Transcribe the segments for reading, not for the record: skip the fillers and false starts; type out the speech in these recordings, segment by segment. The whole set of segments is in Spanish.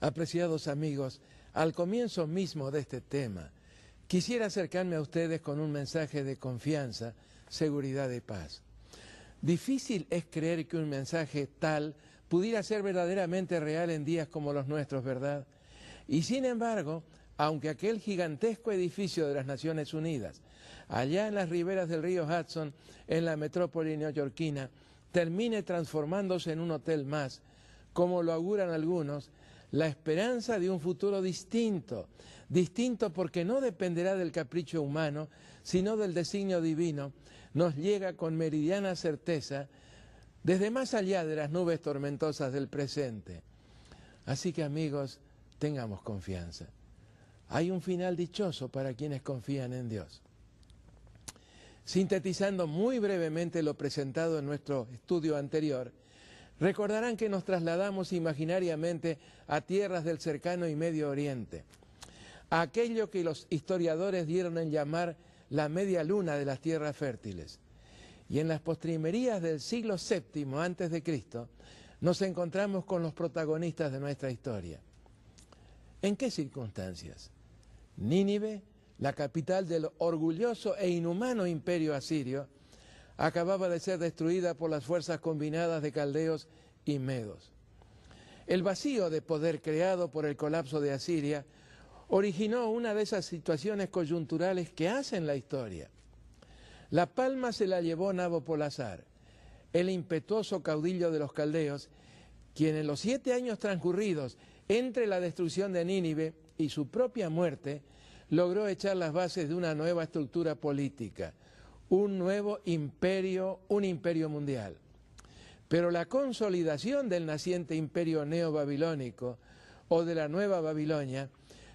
Apreciados amigos, al comienzo mismo de este tema, quisiera acercarme a ustedes con un mensaje de confianza, seguridad y paz. Difícil es creer que un mensaje tal pudiera ser verdaderamente real en días como los nuestros, ¿verdad? Y sin embargo, aunque aquel gigantesco edificio de las Naciones Unidas, allá en las riberas del río Hudson, en la metrópoli neoyorquina, termine transformándose en un hotel más, como lo auguran algunos, la esperanza de un futuro distinto porque no dependerá del capricho humano, sino del designio divino, nos llega con meridiana certeza desde más allá de las nubes tormentosas del presente. Así que amigos, tengamos confianza. Hay un final dichoso para quienes confían en Dios. Sintetizando muy brevemente lo presentado en nuestro estudio anterior, recordarán que nos trasladamos imaginariamente a tierras del cercano y Medio Oriente, a aquello que los historiadores dieron en llamar la media luna de las tierras fértiles. Y en las postrimerías del siglo VII a.C., nos encontramos con los protagonistas de nuestra historia. ¿En qué circunstancias? Nínive, la capital del orgulloso e inhumano imperio asirio, acababa de ser destruida por las fuerzas combinadas de caldeos y medos. El vacío de poder creado por el colapso de Asiria originó una de esas situaciones coyunturales que hacen la historia. La palma se la llevó Nabopolassar, el impetuoso caudillo de los caldeos, quien en los 7 años transcurridos entre la destrucción de Nínive y su propia muerte, logró echar las bases de una nueva estructura política, un nuevo imperio, un imperio mundial. Pero la consolidación del naciente imperio neobabilónico o de la Nueva Babilonia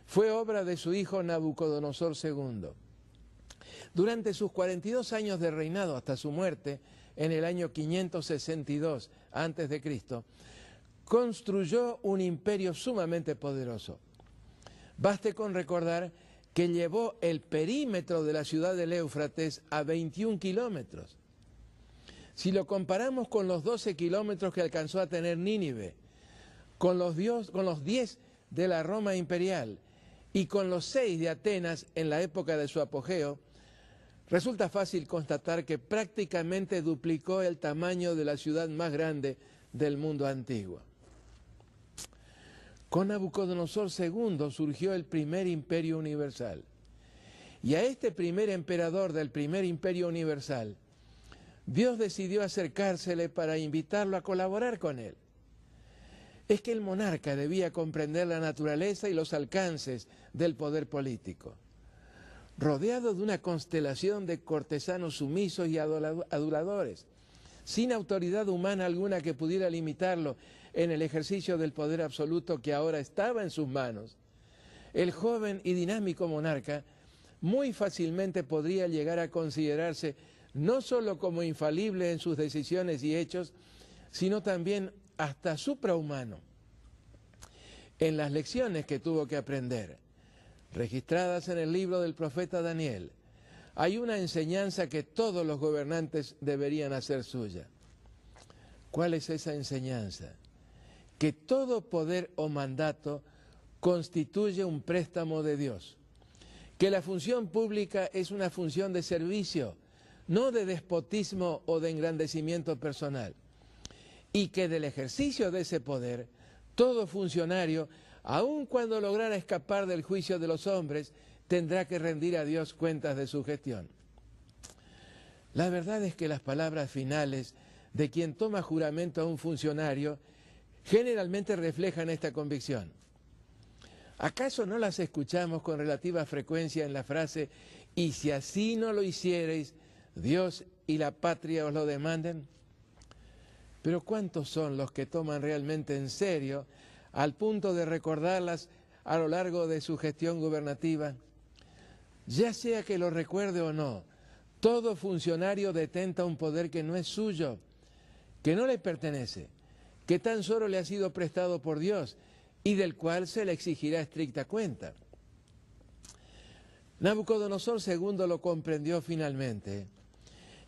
fue obra de su hijo Nabucodonosor II. Durante sus 42 años de reinado hasta su muerte, en el año 562 a.C., construyó un imperio sumamente poderoso. Baste con recordar que llevó el perímetro de la ciudad del Éufrates a 21 kilómetros. Si lo comparamos con los 12 kilómetros que alcanzó a tener Nínive, con los 10 de la Roma imperial y con los 6 de Atenas en la época de su apogeo, resulta fácil constatar que prácticamente duplicó el tamaño de la ciudad más grande del mundo antiguo. Con Nabucodonosor II surgió el primer imperio universal. Y a este primer emperador del primer imperio universal, Dios decidió acercársele para invitarlo a colaborar con él. Es que el monarca debía comprender la naturaleza y los alcances del poder político. Rodeado de una constelación de cortesanos sumisos y aduladores, sin autoridad humana alguna que pudiera limitarlo en el ejercicio del poder absoluto que ahora estaba en sus manos, el joven y dinámico monarca muy fácilmente podría llegar a considerarse no solo como infalible en sus decisiones y hechos, sino también hasta suprahumano. En las lecciones que tuvo que aprender, registradas en el libro del profeta Daniel, hay una enseñanza que todos los gobernantes deberían hacer suya. ¿Cuál es esa enseñanza? Que todo poder o mandato constituye un préstamo de Dios, que la función pública es una función de servicio, no de despotismo o de engrandecimiento personal, y que del ejercicio de ese poder, todo funcionario, aun cuando lograra escapar del juicio de los hombres, tendrá que rendir a Dios cuentas de su gestión. La verdad es que las palabras finales de quien toma juramento a un funcionario generalmente reflejan esta convicción. ¿Acaso no las escuchamos con relativa frecuencia en la frase «y si así no lo hiciereis, Dios y la patria os lo demanden»? Pero ¿cuántos son los que toman realmente en serio al punto de recordarlas a lo largo de su gestión gubernativa? Ya sea que lo recuerde o no, todo funcionario detenta un poder que no es suyo, que no le pertenece, que tan solo le ha sido prestado por Dios y del cual se le exigirá estricta cuenta. Nabucodonosor II lo comprendió finalmente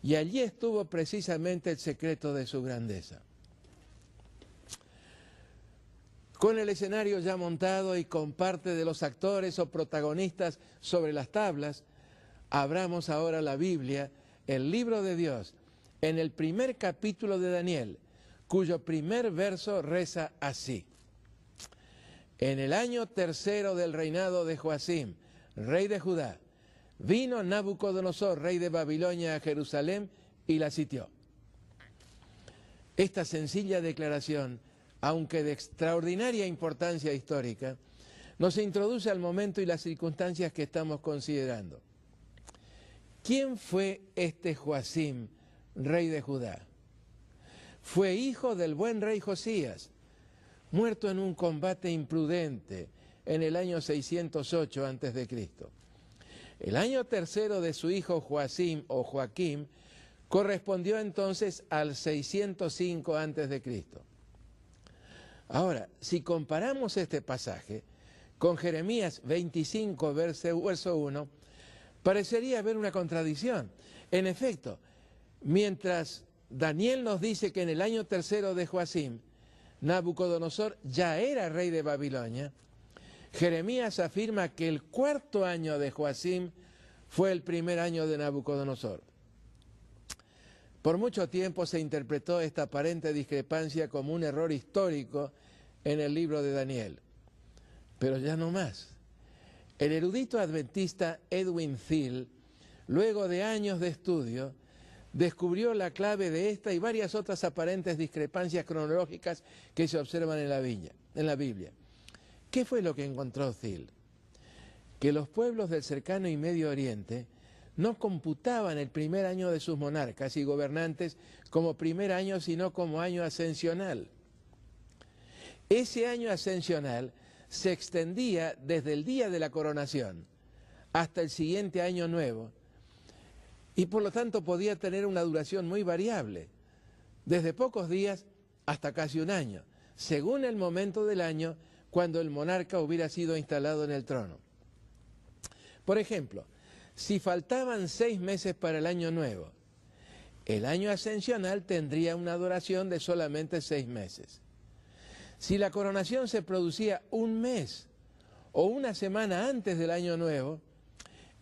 y allí estuvo precisamente el secreto de su grandeza. Con el escenario ya montado y con parte de los actores o protagonistas sobre las tablas, abramos ahora la Biblia, el libro de Dios, en el primer capítulo de Daniel, cuyo primer verso reza así. En el año tercero del reinado de Joacim, rey de Judá, vino Nabucodonosor, rey de Babilonia, a Jerusalén y la sitió. Esta sencilla declaración, aunque de extraordinaria importancia histórica, nos introduce al momento y las circunstancias que estamos considerando. ¿Quién fue este Joacim, rey de Judá? Fue hijo del buen rey Josías, muerto en un combate imprudente en el año 608 a.C. El año tercero de su hijo Joacim o Joaquim correspondió entonces al 605 a.C. Ahora, si comparamos este pasaje con Jeremías 25, verso 1, parecería haber una contradicción. En efecto, mientras Daniel nos dice que en el año tercero de Joacim, Nabucodonosor ya era rey de Babilonia, Jeremías afirma que el cuarto año de Joacim fue el primer año de Nabucodonosor. Por mucho tiempo se interpretó esta aparente discrepancia como un error histórico en el libro de Daniel, pero ya no más. El erudito adventista Edwin Thiel, luego de años de estudio, descubrió la clave de esta y varias otras aparentes discrepancias cronológicas que se observan en la Biblia. ¿Qué fue lo que encontró Thiel? Que los pueblos del cercano y Medio Oriente no computaban el primer año de sus monarcas y gobernantes como primer año, sino como año ascensional. Ese año ascensional se extendía desde el día de la coronación hasta el siguiente año nuevo, y por lo tanto podía tener una duración muy variable, desde pocos días hasta casi un año, según el momento del año cuando el monarca hubiera sido instalado en el trono. Por ejemplo, si faltaban 6 meses para el año nuevo, el año ascensional tendría una duración de solamente 6 meses. Si la coronación se producía un mes o una semana antes del año nuevo,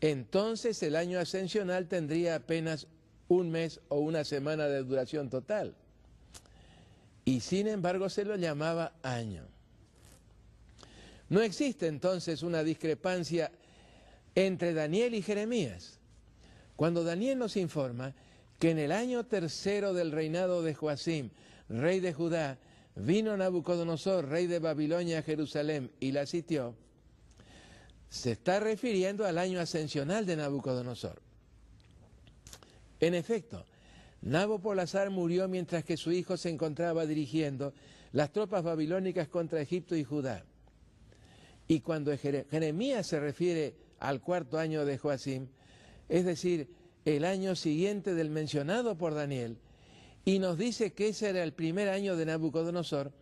entonces el año ascensional tendría apenas un mes o una semana de duración total. Y sin embargo se lo llamaba año. No existe entonces una discrepancia entre Daniel y Jeremías. Cuando Daniel nos informa que en el año tercero del reinado de Joacim, rey de Judá, vino Nabucodonosor, rey de Babilonia, a Jerusalén y la sitió, se está refiriendo al año ascensional de Nabucodonosor. En efecto, Nabopolassar murió mientras que su hijo se encontraba dirigiendo las tropas babilónicas contra Egipto y Judá. Y cuando Jeremías se refiere al cuarto año de Joacim, es decir, el año siguiente del mencionado por Daniel, y nos dice que ese era el primer año de Nabucodonosor,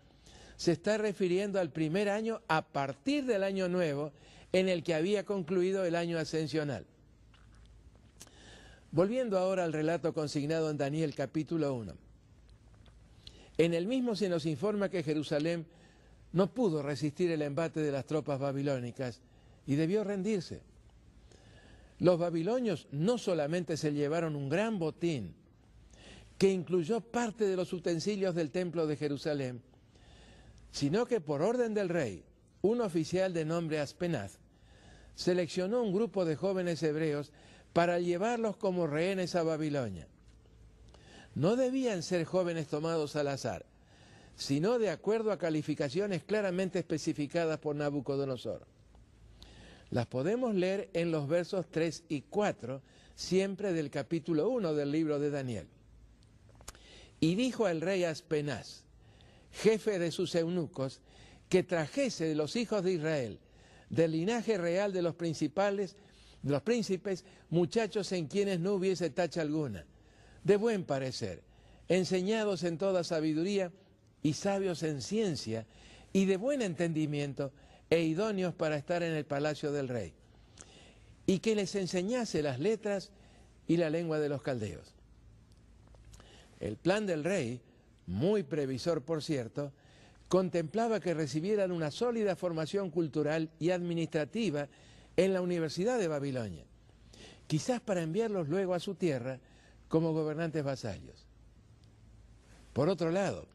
se está refiriendo al primer año a partir del año nuevo en el que había concluido el año ascensional. Volviendo ahora al relato consignado en Daniel capítulo 1. En el mismo se nos informa que Jerusalén no pudo resistir el embate de las tropas babilónicas y debió rendirse. Los babilonios no solamente se llevaron un gran botín, que incluyó parte de los utensilios del templo de Jerusalén, sino que por orden del rey, un oficial de nombre Aspenaz seleccionó un grupo de jóvenes hebreos para llevarlos como rehenes a Babilonia. No debían ser jóvenes tomados al azar, sino de acuerdo a calificaciones claramente especificadas por Nabucodonosor. Las podemos leer en los versos 3 y 4, siempre del capítulo 1 del libro de Daniel. Y dijo al rey Aspenaz, jefe de sus eunucos, que trajese de los hijos de Israel, del linaje real de los príncipes, muchachos en quienes no hubiese tacha alguna, de buen parecer, enseñados en toda sabiduría y sabios en ciencia, y de buen entendimiento, e idóneos para estar en el palacio del rey, y que les enseñase las letras y la lengua de los caldeos. El plan del rey, muy previsor por cierto, contemplaba que recibieran una sólida formación cultural y administrativa en la Universidad de Babilonia, quizás para enviarlos luego a su tierra como gobernantes vasallos. Por otro lado,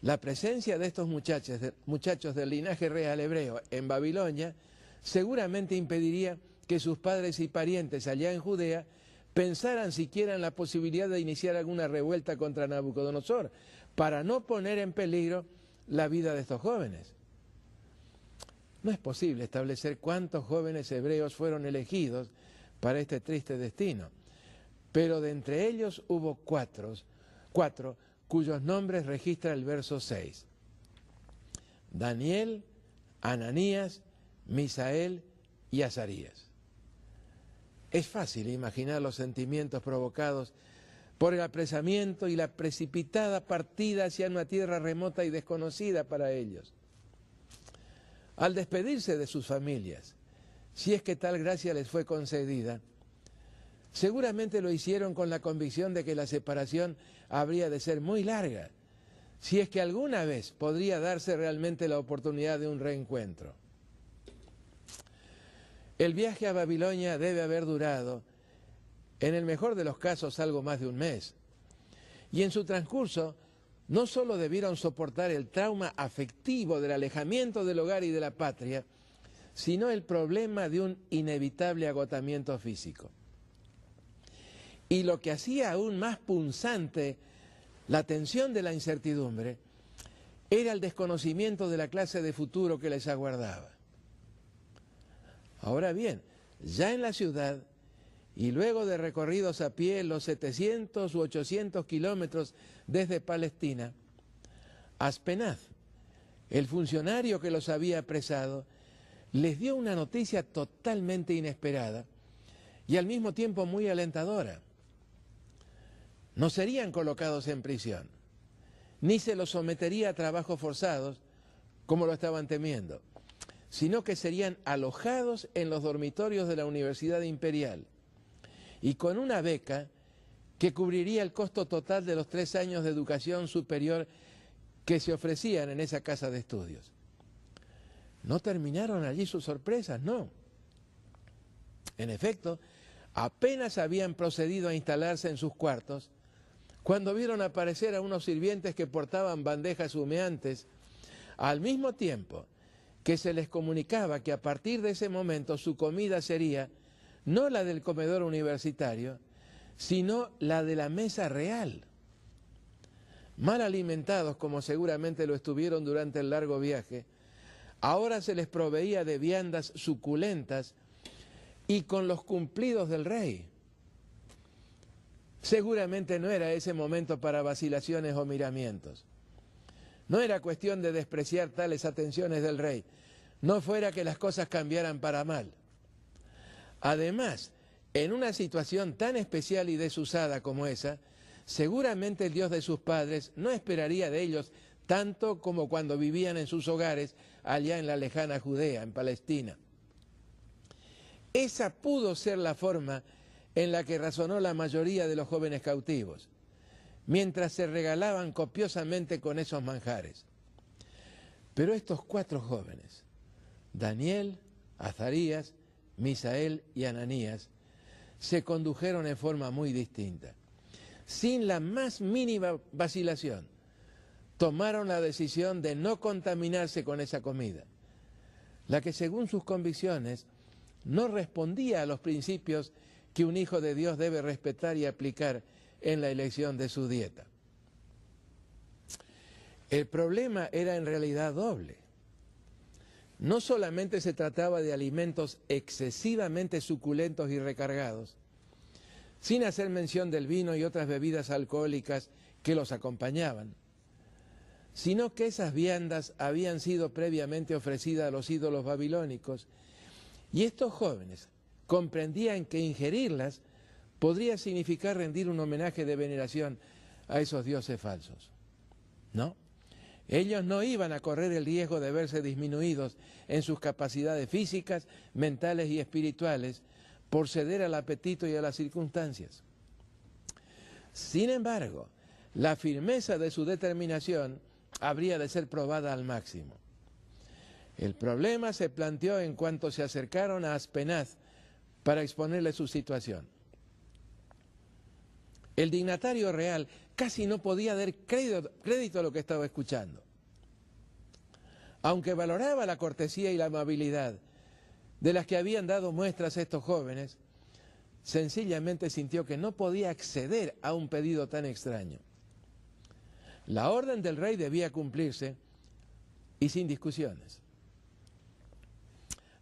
la presencia de estos muchachos del linaje real hebreo en Babilonia seguramente impediría que sus padres y parientes allá en Judea pensaran siquiera en la posibilidad de iniciar alguna revuelta contra Nabucodonosor, para no poner en peligro la vida de estos jóvenes. No es posible establecer cuántos jóvenes hebreos fueron elegidos para este triste destino, pero de entre ellos hubo cuatro cuyos nombres registra el verso 6. Daniel, Ananías, Misael y Azarías. Es fácil imaginar los sentimientos provocados por el apresamiento y la precipitada partida hacia una tierra remota y desconocida para ellos. Al despedirse de sus familias, si es que tal gracia les fue concedida, seguramente lo hicieron con la convicción de que la separación habría de ser muy larga, si es que alguna vez podría darse realmente la oportunidad de un reencuentro. El viaje a Babilonia debe haber durado, en el mejor de los casos, algo más de un mes. Y en su transcurso, no solo debieron soportar el trauma afectivo del alejamiento del hogar y de la patria, sino el problema de un inevitable agotamiento físico. Y lo que hacía aún más punzante la tensión de la incertidumbre era el desconocimiento de la clase de futuro que les aguardaba. Ahora bien, ya en la ciudad, y luego de recorridos a pie los 700 u 800 kilómetros desde Palestina, Aspenaz, el funcionario que los había apresado, les dio una noticia totalmente inesperada y al mismo tiempo muy alentadora. No serían colocados en prisión, ni se los sometería a trabajos forzados, como lo estaban temiendo, sino que serían alojados en los dormitorios de la Universidad Imperial y con una beca que cubriría el costo total de los 3 años de educación superior que se ofrecían en esa casa de estudios. No terminaron allí sus sorpresas, no. En efecto, apenas habían procedido a instalarse en sus cuartos cuando vieron aparecer a unos sirvientes que portaban bandejas humeantes, al mismo tiempo que se les comunicaba que a partir de ese momento su comida sería no la del comedor universitario, sino la de la mesa real. Mal alimentados, como seguramente lo estuvieron durante el largo viaje, ahora se les proveía de viandas suculentas y con los cumplidos del rey. Seguramente no era ese momento para vacilaciones o miramientos. No era cuestión de despreciar tales atenciones del rey, no fuera que las cosas cambiaran para mal. Además, en una situación tan especial y desusada como esa, seguramente el Dios de sus padres no esperaría de ellos tanto como cuando vivían en sus hogares allá en la lejana Judea, en Palestina. Esa pudo ser la forma en la que razonó la mayoría de los jóvenes cautivos, mientras se regalaban copiosamente con esos manjares. Pero estos 4 jóvenes, Daniel, Azarías, Misael y Ananías, se condujeron en forma muy distinta. Sin la más mínima vacilación, tomaron la decisión de no contaminarse con esa comida, la que según sus convicciones no respondía a los principios que un hijo de Dios debe respetar y aplicar en la elección de su dieta. El problema era en realidad doble. No solamente se trataba de alimentos excesivamente suculentos y recargados, sin hacer mención del vino y otras bebidas alcohólicas que los acompañaban, sino que esas viandas habían sido previamente ofrecidas a los ídolos babilónicos, y estos jóvenes comprendían que ingerirlas podría significar rendir un homenaje de veneración a esos dioses falsos. ¿No? Ellos no iban a correr el riesgo de verse disminuidos en sus capacidades físicas, mentales y espirituales por ceder al apetito y a las circunstancias. Sin embargo, la firmeza de su determinación habría de ser probada al máximo. El problema se planteó en cuanto se acercaron a Aspenaz para exponerle su situación. El dignatario real casi no podía dar crédito a lo que estaba escuchando. Aunque valoraba la cortesía y la amabilidad de las que habían dado muestras estos jóvenes, sencillamente sintió que no podía acceder a un pedido tan extraño. La orden del rey debía cumplirse y sin discusiones.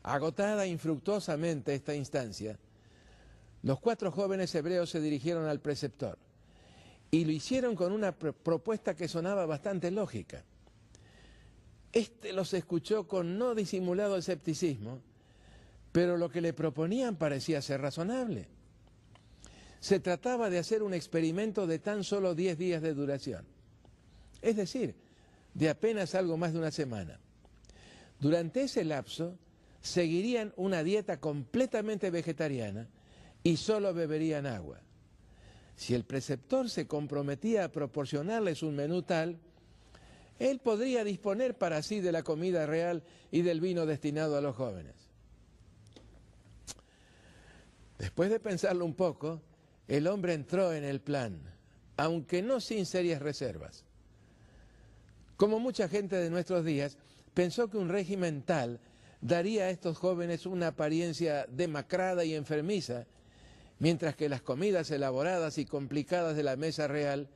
Agotada infructuosamente esta instancia, los 4 jóvenes hebreos se dirigieron al preceptor y lo hicieron con una propuesta que sonaba bastante lógica. Este los escuchó con no disimulado escepticismo, pero lo que le proponían parecía ser razonable. Se trataba de hacer un experimento de tan solo 10 días de duración, es decir, de apenas algo más de una semana. Durante ese lapso, seguirían una dieta completamente vegetariana y solo beberían agua. Si el preceptor se comprometía a proporcionarles un menú tal, él podría disponer para sí de la comida real y del vino destinado a los jóvenes. Después de pensarlo un poco, el hombre entró en el plan, aunque no sin serias reservas. Como mucha gente de nuestros días, pensó que un régimen tal daría a estos jóvenes una apariencia demacrada y enfermiza, mientras que las comidas elaboradas y complicadas de la mesa real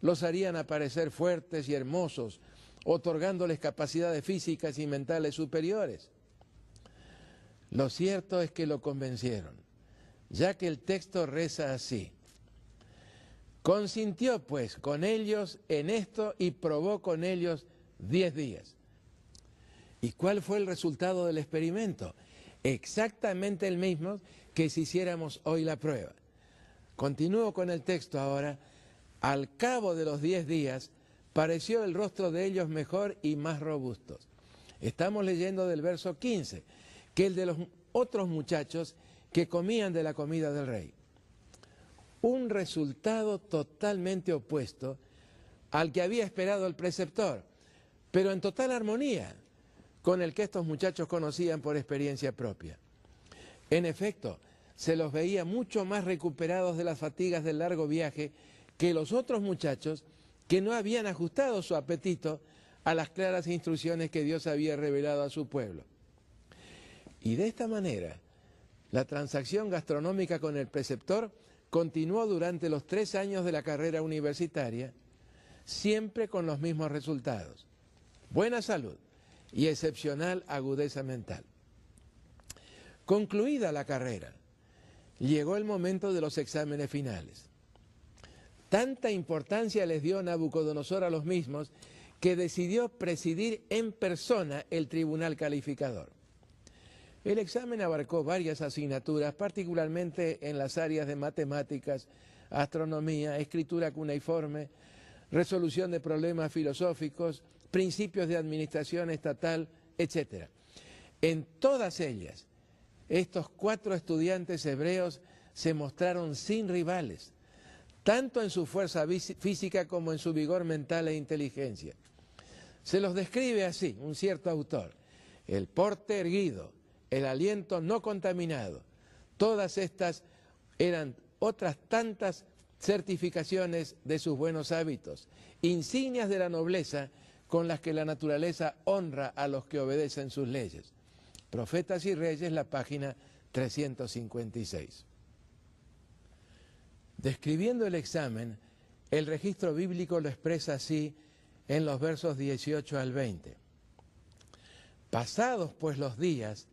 los harían aparecer fuertes y hermosos, otorgándoles capacidades físicas y mentales superiores. Lo cierto es que lo convencieron, ya que el texto reza así: consintió pues con ellos en esto y probó con ellos 10 días. ¿Y cuál fue el resultado del experimento? Exactamente el mismo que si hiciéramos hoy la prueba. Continúo con el texto ahora. Al cabo de los 10 días, pareció el rostro de ellos mejor y más robustos. Estamos leyendo del verso 15, que el de los otros muchachos que comían de la comida del rey. Un resultado totalmente opuesto al que había esperado el preceptor, pero en total armonía con el que estos muchachos conocían por experiencia propia. En efecto, se los veía mucho más recuperados de las fatigas del largo viaje que los otros muchachos que no habían ajustado su apetito a las claras instrucciones que Dios había revelado a su pueblo. Y de esta manera, la transacción gastronómica con el preceptor continuó durante los 3 años de la carrera universitaria, siempre con los mismos resultados: buena salud y excepcional agudeza mental. Concluida la carrera, llegó el momento de los exámenes finales. Tanta importancia les dio Nabucodonosor a los mismos que decidió presidir en persona el tribunal calificador. El examen abarcó varias asignaturas, particularmente en las áreas de matemáticas, astronomía, escritura cuneiforme, resolución de problemas filosóficos, principios de administración estatal, etc. En todas ellas, estos 4 estudiantes hebreos se mostraron sin rivales, tanto en su fuerza física como en su vigor mental e inteligencia. Se los describe así un cierto autor: el porte erguido, el aliento no contaminado. Todas estas eran otras tantas certificaciones de sus buenos hábitos, insignias de la nobleza con las que la naturaleza honra a los que obedecen sus leyes. Profetas y Reyes, la página 356. Describiendo el examen, el registro bíblico lo expresa así en los versos 18 al 20. Pasados pues los días,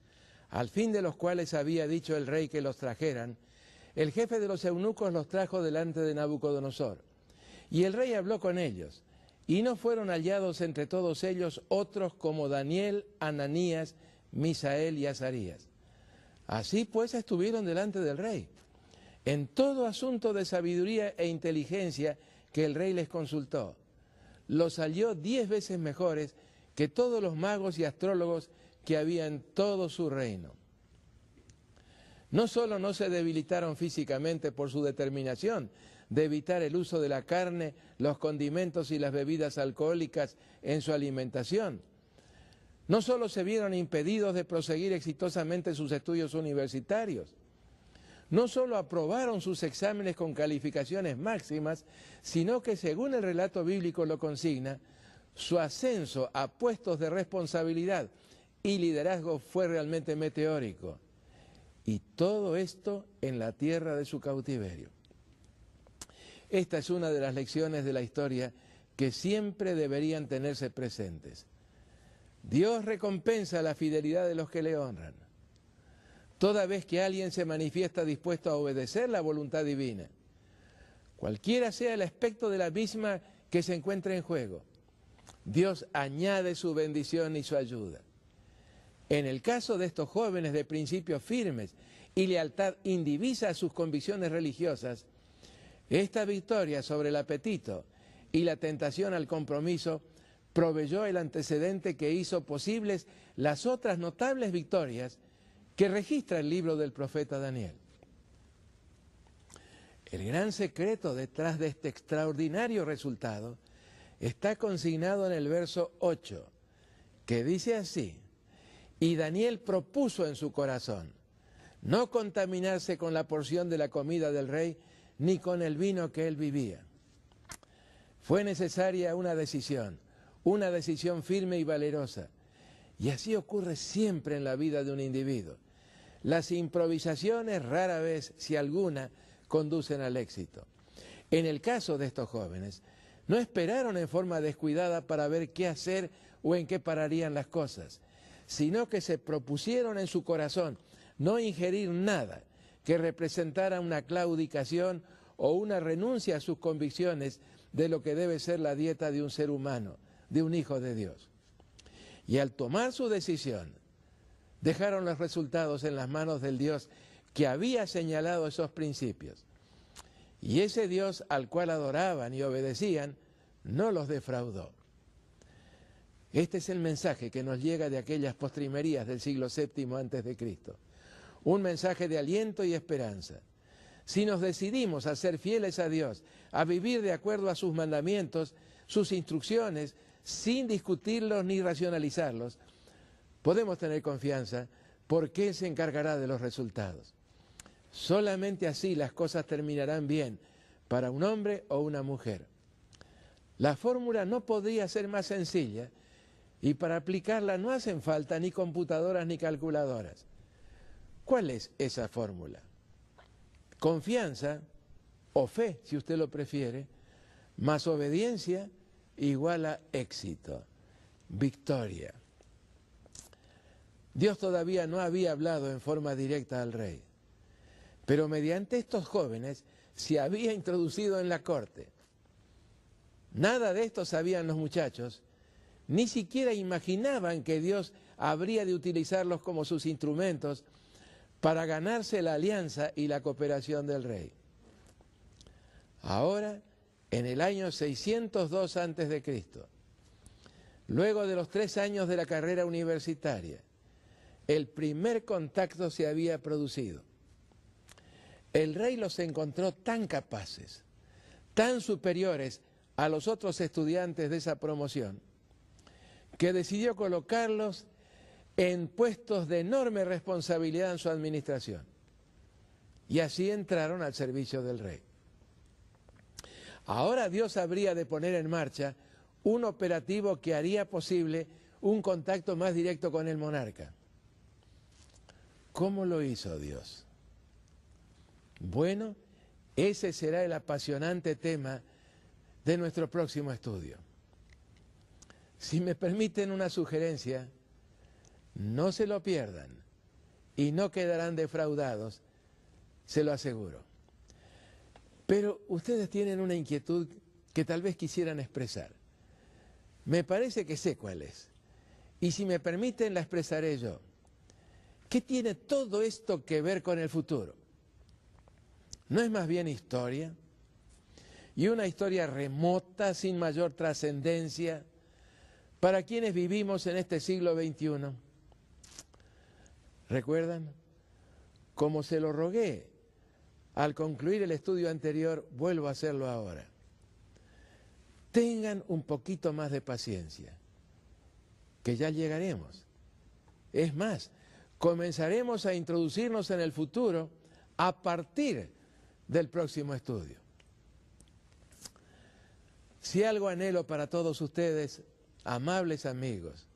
al fin de los cuales había dicho el rey que los trajeran, el jefe de los eunucos los trajo delante de Nabucodonosor. Y el rey habló con ellos, y no fueron hallados entre todos ellos otros como Daniel, Ananías, Misael y Azarías. Así pues estuvieron delante del rey, en todo asunto de sabiduría e inteligencia que el rey les consultó. Los halló 10 veces mejores que todos los magos y astrólogos que había en todo su reino. No solo no se debilitaron físicamente por su determinación de evitar el uso de la carne, los condimentos y las bebidas alcohólicas en su alimentación. No solo se vieron impedidos de proseguir exitosamente sus estudios universitarios, no solo aprobaron sus exámenes con calificaciones máximas, sino que, según el relato bíblico lo consigna, su ascenso a puestos de responsabilidad y liderazgo fue realmente meteórico. Y todo esto en la tierra de su cautiverio. Esta es una de las lecciones de la historia que siempre deberían tenerse presentes. Dios recompensa la fidelidad de los que le honran, toda vez que alguien se manifiesta dispuesto a obedecer la voluntad divina, cualquiera sea el aspecto de la misma que se encuentre en juego. Dios añade su bendición y su ayuda. En el caso de estos jóvenes de principios firmes y lealtad indivisa a sus convicciones religiosas, esta victoria sobre el apetito y la tentación al compromiso proveyó el antecedente que hizo posibles las otras notables victorias que registra el libro del profeta Daniel. El gran secreto detrás de este extraordinario resultado está consignado en el verso 8, que dice así: y Daniel propuso en su corazón no contaminarse con la porción de la comida del rey, ni con el vino que él vivía. Fue necesaria una decisión firme y valerosa, y así ocurre siempre en la vida de un individuo. Las improvisaciones rara vez, si alguna, conducen al éxito. En el caso de estos jóvenes, no esperaron en forma descuidada para ver qué hacer o en qué pararían las cosas, sino que se propusieron en su corazón no ingerir nada que representara una claudicación o una renuncia a sus convicciones de lo que debe ser la dieta de un ser humano, de un hijo de Dios. Y al tomar su decisión, dejaron los resultados en las manos del Dios que había señalado esos principios. Y ese Dios al cual adoraban y obedecían, no los defraudó. Este es el mensaje que nos llega de aquellas postrimerías del siglo VII a.C. Un mensaje de aliento y esperanza. Si nos decidimos a ser fieles a Dios, a vivir de acuerdo a sus mandamientos, sus instrucciones, sin discutirlos ni racionalizarlos, podemos tener confianza porque Él se encargará de los resultados. Solamente así las cosas terminarán bien para un hombre o una mujer. La fórmula no podría ser más sencilla y para aplicarla no hacen falta ni computadoras ni calculadoras. ¿Cuál es esa fórmula? Confianza o fe, si usted lo prefiere, más obediencia igual a éxito, victoria. Dios todavía no había hablado en forma directa al rey, pero mediante estos jóvenes se había introducido en la corte. Nada de esto sabían los muchachos, ni siquiera imaginaban que Dios habría de utilizarlos como sus instrumentos para ganarse la alianza y la cooperación del rey. Ahora, en el año 602 a.C., luego de los 3 años de la carrera universitaria, el primer contacto se había producido. El rey los encontró tan capaces, tan superiores a los otros estudiantes de esa promoción, que decidió colocarlos en puestos de enorme responsabilidad en su administración. Y así entraron al servicio del rey. Ahora Dios habría de poner en marcha un operativo que haría posible un contacto más directo con el monarca. ¿Cómo lo hizo Dios? Bueno, ese será el apasionante tema de nuestro próximo estudio. Si me permiten una sugerencia, no se lo pierdan y no quedarán defraudados, se lo aseguro. Pero ustedes tienen una inquietud que tal vez quisieran expresar. Me parece que sé cuál es. Y si me permiten, la expresaré yo. ¿Qué tiene todo esto que ver con el futuro? ¿No es más bien historia? Y una historia remota, sin mayor trascendencia, para quienes vivimos en este siglo XXI. ¿Recuerdan? Como se lo rogué al concluir el estudio anterior, vuelvo a hacerlo ahora. Tengan un poquito más de paciencia, que ya llegaremos. Es más, comenzaremos a introducirnos en el futuro a partir del próximo estudio. Si algo anhelo para todos ustedes, amables amigos,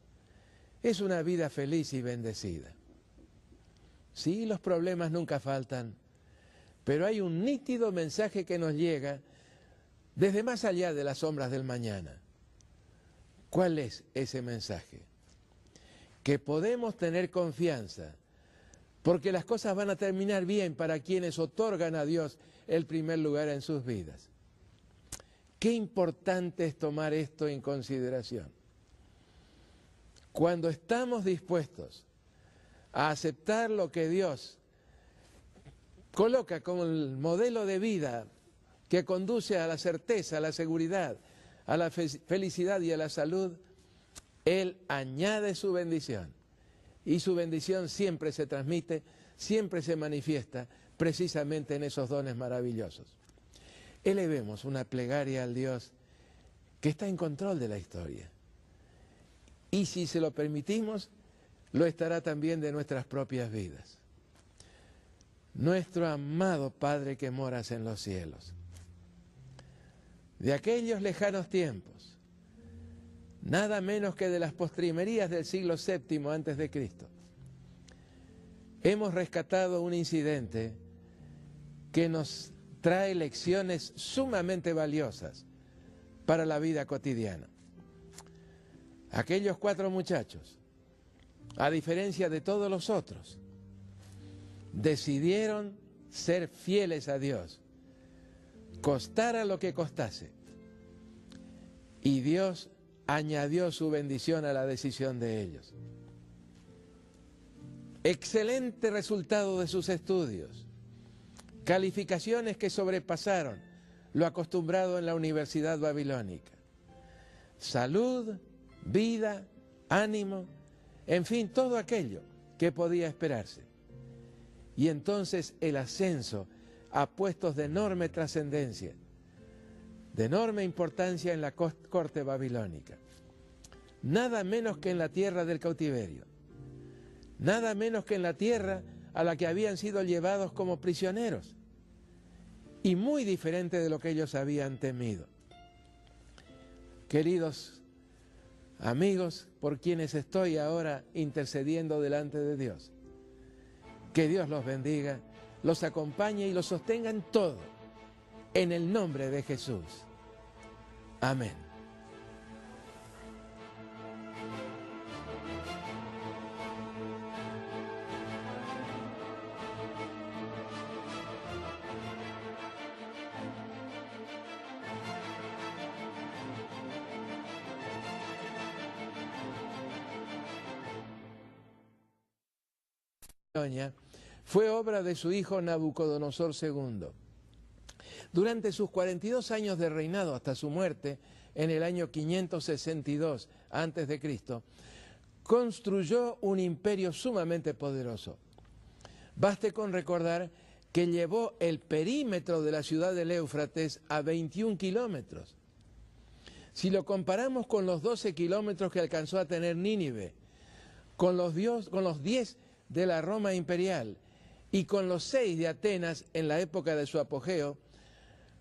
es una vida feliz y bendecida. Sí, los problemas nunca faltan, pero hay un nítido mensaje que nos llega desde más allá de las sombras del mañana. ¿Cuál es ese mensaje? Que podemos tener confianza, porque las cosas van a terminar bien para quienes otorgan a Dios el primer lugar en sus vidas. Qué importante es tomar esto en consideración. Cuando estamos dispuestos a aceptar lo que Dios coloca como el modelo de vida que conduce a la certeza, a la seguridad, a la felicidad y a la salud, Él añade su bendición. Y su bendición siempre se transmite, siempre se manifiesta precisamente en esos dones maravillosos. Elevemos una plegaria al Dios que está en control de la historia. Y si se lo permitimos, lo estará también de nuestras propias vidas. Nuestro amado Padre que moras en los cielos, de aquellos lejanos tiempos, nada menos que de las postrimerías del siglo VII antes de Cristo, hemos rescatado un incidente que nos trae lecciones sumamente valiosas para la vida cotidiana. Aquellos 4 muchachos, a diferencia de todos los otros, decidieron ser fieles a Dios, costara lo que costase, y Dios añadió su bendición a la decisión de ellos. Excelente resultado de sus estudios, calificaciones que sobrepasaron lo acostumbrado en la Universidad Babilónica. Salud, vida, ánimo, en fin, todo aquello que podía esperarse. Y entonces el ascenso a puestos de enorme trascendencia, de enorme importancia en la corte babilónica. Nada menos que en la tierra del cautiverio, nada menos que en la tierra a la que habían sido llevados como prisioneros, y muy diferente de lo que ellos habían temido. Queridos amigos, por quienes estoy ahora intercediendo delante de Dios, que Dios los bendiga, los acompañe y los sostenga en todo, en el nombre de Jesús. Amén. Fue obra de su hijo Nabucodonosor II. Durante sus 42 años de reinado hasta su muerte, en el año 562 a.C., construyó un imperio sumamente poderoso. Baste con recordar que llevó el perímetro de la ciudad del Éufrates a 21 kilómetros. Si lo comparamos con los 12 kilómetros que alcanzó a tener Nínive, con los 10 de la Roma imperial y con los 6 de Atenas en la época de su apogeo,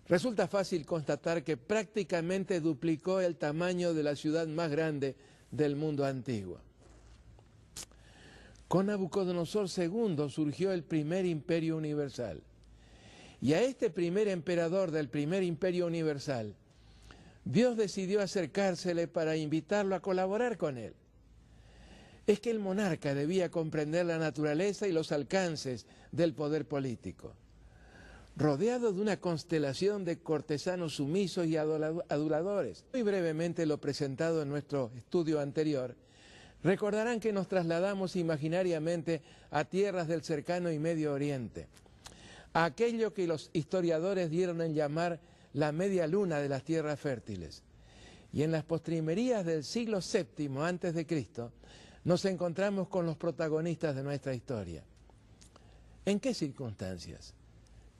resulta fácil constatar que prácticamente duplicó el tamaño de la ciudad más grande del mundo antiguo. Con Nabucodonosor II surgió el primer imperio universal. Y a este primer emperador del primer imperio universal, Dios decidió acercársele para invitarlo a colaborar con él. Es que el monarca debía comprender la naturaleza y los alcances del poder político. Rodeado de una constelación de cortesanos sumisos y aduladores. Muy brevemente lo presentado en nuestro estudio anterior, recordarán que nos trasladamos imaginariamente a tierras del cercano y Medio Oriente, a aquello que los historiadores dieron en llamar la media luna de las tierras fértiles. Y en las postrimerías del siglo VII a.C., nos encontramos con los protagonistas de nuestra historia. ¿En qué circunstancias?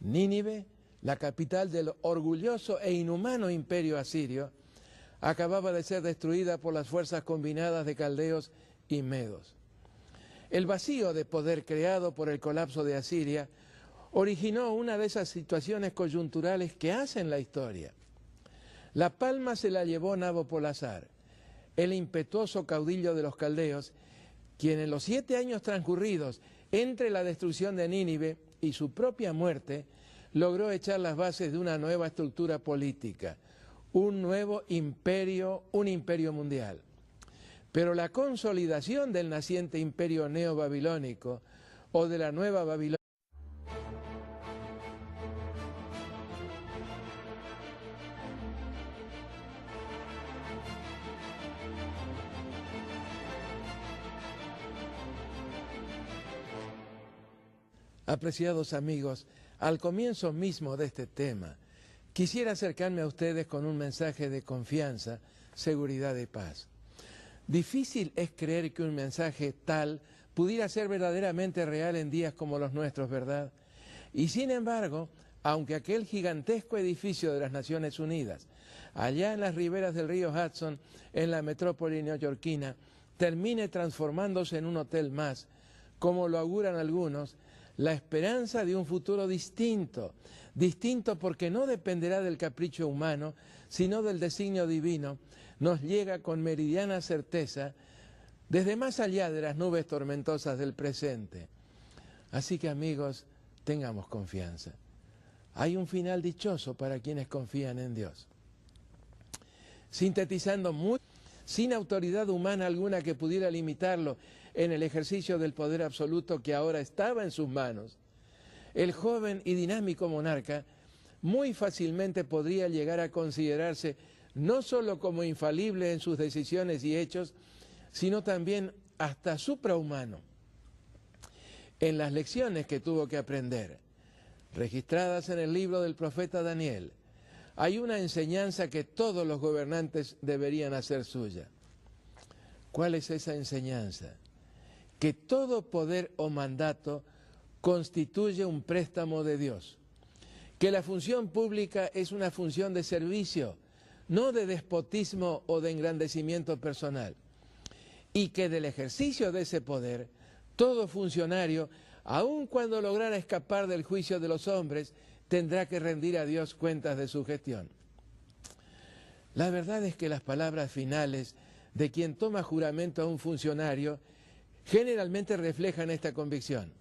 Nínive, la capital del orgulloso e inhumano imperio asirio, acababa de ser destruida por las fuerzas combinadas de caldeos y medos. El vacío de poder creado por el colapso de Asiria originó una de esas situaciones coyunturales que hacen la historia. La palma se la llevó Nabopolassar, el impetuoso caudillo de los caldeos, quien en los 7 años transcurridos entre la destrucción de Nínive y su propia muerte, logró echar las bases de una nueva estructura política, un nuevo imperio, un imperio mundial. Pero la consolidación del naciente imperio neobabilónico o de la nueva Babilonia Apreciados amigos, al comienzo mismo de este tema, quisiera acercarme a ustedes con un mensaje de confianza, seguridad y paz. Difícil es creer que un mensaje tal pudiera ser verdaderamente real en días como los nuestros, ¿verdad? Y sin embargo, aunque aquel gigantesco edificio de las Naciones Unidas, allá en las riberas del río Hudson, en la metrópoli neoyorquina, termine transformándose en un hotel más, como lo auguran algunos, la esperanza de un futuro distinto porque no dependerá del capricho humano, sino del designio divino, nos llega con meridiana certeza desde más allá de las nubes tormentosas del presente. Así que amigos, tengamos confianza. Hay un final dichoso para quienes confían en Dios. Sintetizando muy, sin autoridad humana alguna que pudiera limitarlo en el ejercicio del poder absoluto que ahora estaba en sus manos, el joven y dinámico monarca muy fácilmente podría llegar a considerarse no solo como infalible en sus decisiones y hechos, sino también hasta suprahumano. En las lecciones que tuvo que aprender, registradas en el libro del profeta Daniel, hay una enseñanza que todos los gobernantes deberían hacer suya. ¿Cuál es esa enseñanza? Que todo poder o mandato constituye un préstamo de Dios, que la función pública es una función de servicio, no de despotismo o de engrandecimiento personal, y que del ejercicio de ese poder, todo funcionario, aun cuando lograra escapar del juicio de los hombres, tendrá que rendir a Dios cuentas de su gestión. La verdad es que las palabras finales de quien toma juramento a un funcionario generalmente reflejan esta convicción.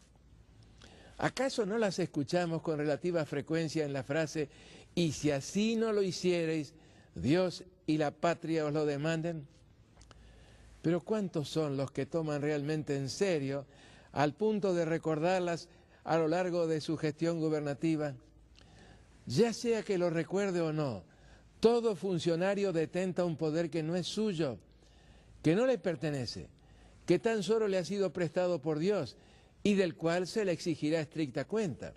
¿Acaso no las escuchamos con relativa frecuencia en la frase, y si así no lo hiciereis, Dios y la patria os lo demanden? Pero ¿cuántos son los que toman realmente en serio al punto de recordarlas a lo largo de su gestión gubernativa? Ya sea que lo recuerde o no, todo funcionario detenta un poder que no es suyo, que no le pertenece, que tan solo le ha sido prestado por Dios y del cual se le exigirá estricta cuenta.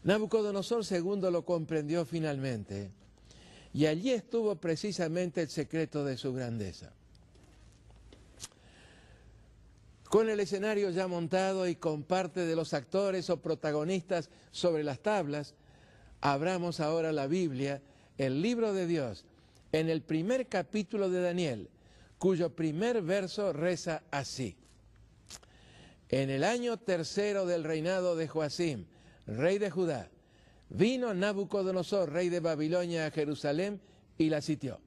Nabucodonosor II lo comprendió finalmente, y allí estuvo precisamente el secreto de su grandeza. Con el escenario ya montado y con parte de los actores o protagonistas sobre las tablas, abramos ahora la Biblia, el libro de Dios, en el primer capítulo de Daniel, cuyo primer verso reza así. En el año 3 del reinado de Joacim, rey de Judá, vino Nabucodonosor, rey de Babilonia, a Jerusalén y la sitió.